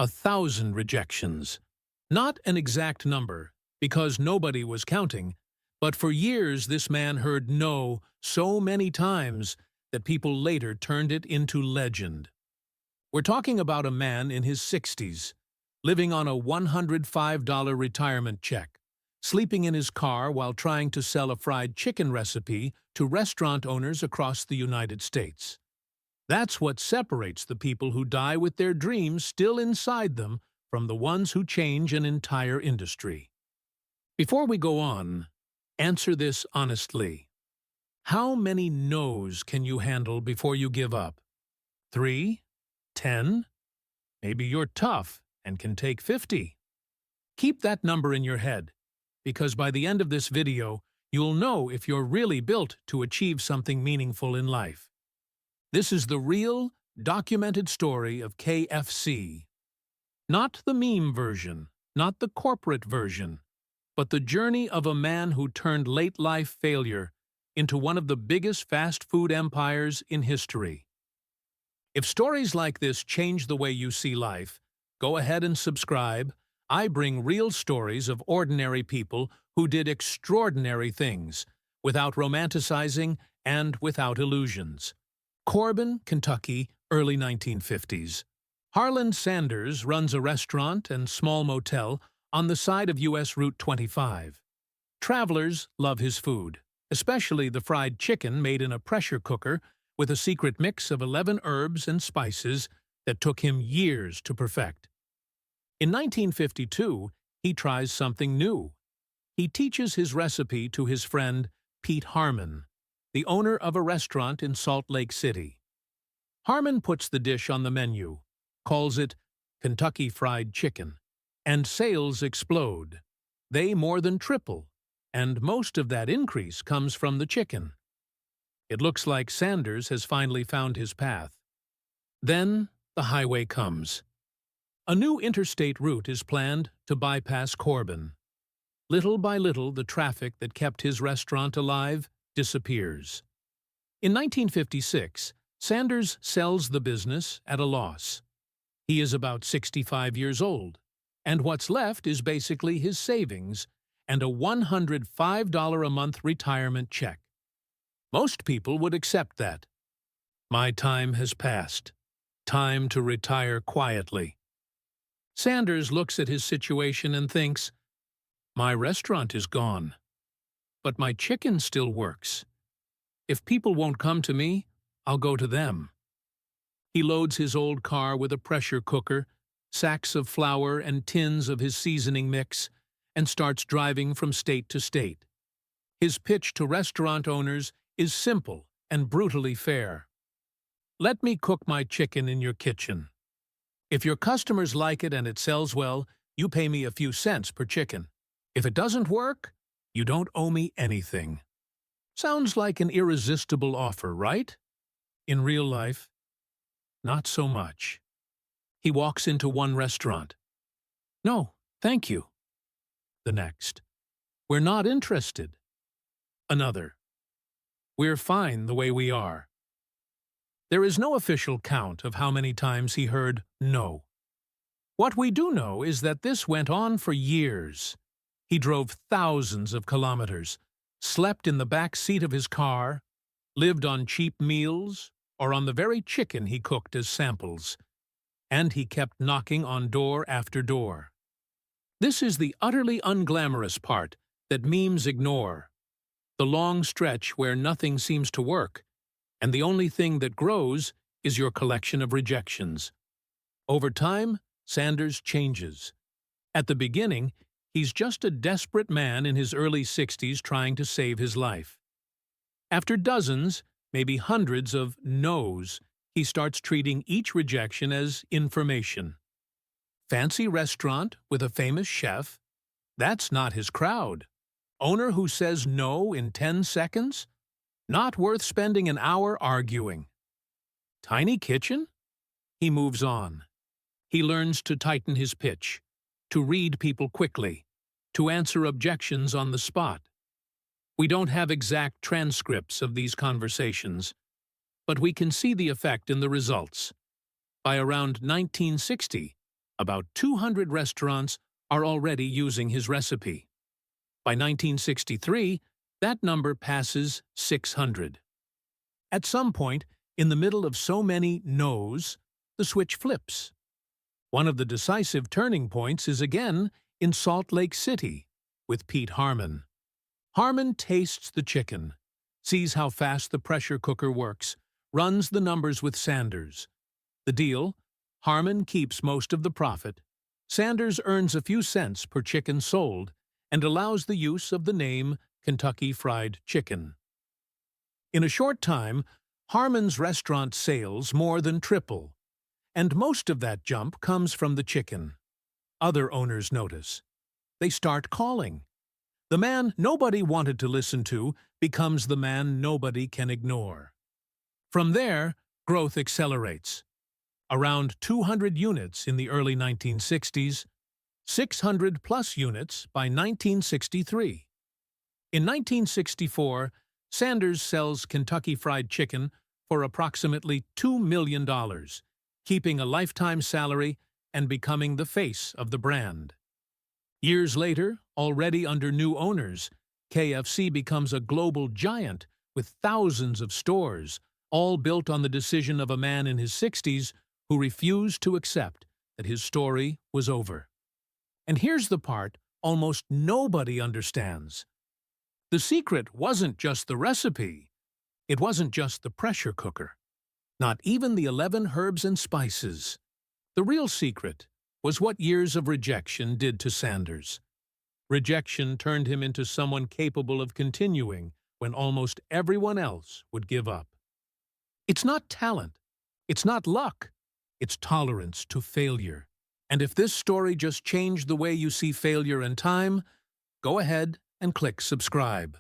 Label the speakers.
Speaker 1: 1,000 rejections. Not an exact number, because nobody was counting, but for years this man heard no so many times that people later turned it into legend. We're talking about a man in his 60s, living on a $105 retirement check, sleeping in his car while trying to sell a fried chicken recipe to restaurant owners across the United States. That's what separates the people who die with their dreams still inside them from the ones who change an entire industry. Before we go on, answer this honestly. How many no's can you handle before you give up? 3? 10? Maybe you're tough and can take 50. Keep that number in your head, because by the end of this video, you'll know if you're really built to achieve something meaningful in life. This is the real, documented story of KFC. Not the meme version, not the corporate version, but the journey of a man who turned late-life failure into one of the biggest fast food empires in history. If stories like this change the way you see life, go ahead and subscribe. I bring real stories of ordinary people who did extraordinary things, without romanticizing and without illusions. Corbin, Kentucky, early 1950s. Harland Sanders runs a restaurant and small motel on the side of U.S. Route 25. Travelers love his food, especially the fried chicken made in a pressure cooker with a secret mix of 11 herbs and spices that took him years to perfect. In 1952, he tries something new. He teaches his recipe to his friend Pete Harmon, the owner of a restaurant in Salt Lake City. Harmon puts the dish on the menu, calls it Kentucky Fried Chicken, and sales explode. They more than triple, and most of that increase comes from the chicken. It looks like Sanders has finally found his path. Then the highway comes. A new interstate route is planned to bypass Corbin. Little by little, the traffic that kept his restaurant alive disappears. In 1956, Sanders sells the business at a loss. He is about 65 years old, and what's left is basically his savings and a $105 a month retirement check. Most people would accept that. My time has passed. Time to retire quietly. Sanders looks at his situation and thinks, my restaurant is gone, but my chicken still works. If people won't come to me, I'll go to them. He loads his old car with a pressure cooker, sacks of flour and tins of his seasoning mix, and starts driving from state to state. His pitch to restaurant owners is simple and brutally fair. Let me cook my chicken in your kitchen. If your customers like it and it sells well, you pay me a few cents per chicken. If it doesn't work, you don't owe me anything. Sounds like an irresistible offer, right? In real life, not so much. He walks into one restaurant. No, thank you. The next. We're not interested. Another. We're fine the way we are. There is no official count of how many times he heard no. What we do know is that this went on for years. He drove thousands of kilometers, slept in the back seat of his car, lived on cheap meals, or on the very chicken he cooked as samples. And he kept knocking on door after door. This is the utterly unglamorous part that memes ignore. The long stretch where nothing seems to work, and the only thing that grows is your collection of rejections. Over time, Sanders changes. At the beginning, he's just a desperate man in his early 60s trying to save his life. After dozens, maybe hundreds of no's, he starts treating each rejection as information. Fancy restaurant with a famous chef? That's not his crowd. Owner who says no in 10 seconds? Not worth spending an hour arguing. Tiny kitchen? He moves on. He learns to tighten his pitch, to read people quickly, to answer objections on the spot. We don't have exact transcripts of these conversations, but we can see the effect in the results. By around 1960, About 200 restaurants are already using his recipe. By 1963, that number passes 600. At some point, in the middle of so many no's, the switch flips. One of the decisive turning points is again in Salt Lake City, with Pete Harmon. Harmon tastes the chicken, sees how fast the pressure cooker works, runs the numbers with Sanders. The deal? Harmon keeps most of the profit. Sanders earns a few cents per chicken sold and allows the use of the name Kentucky Fried Chicken. In a short time, Harmon's restaurant sales more than triple, and most of that jump comes from the chicken. Other owners notice. They start calling. The man nobody wanted to listen to becomes the man nobody can ignore. From there, growth accelerates. Around 200 units in the early 1960s, 600-plus units by 1963. In 1964, Sanders sells Kentucky Fried Chicken for approximately $2 million, keeping a lifetime salary and becoming the face of the brand. Years later, already under new owners, KFC becomes a global giant with thousands of stores, all built on the decision of a man in his 60s who refused to accept that his story was over. And here's the part almost nobody understands. The secret wasn't just the recipe. It wasn't just the pressure cooker. Not even the 11 herbs and spices. The real secret was what years of rejection did to Sanders. Rejection turned him into someone capable of continuing when almost everyone else would give up. It's not talent. It's not luck. It's tolerance to failure. And if this story just changed the way you see failure and time, go ahead and click subscribe.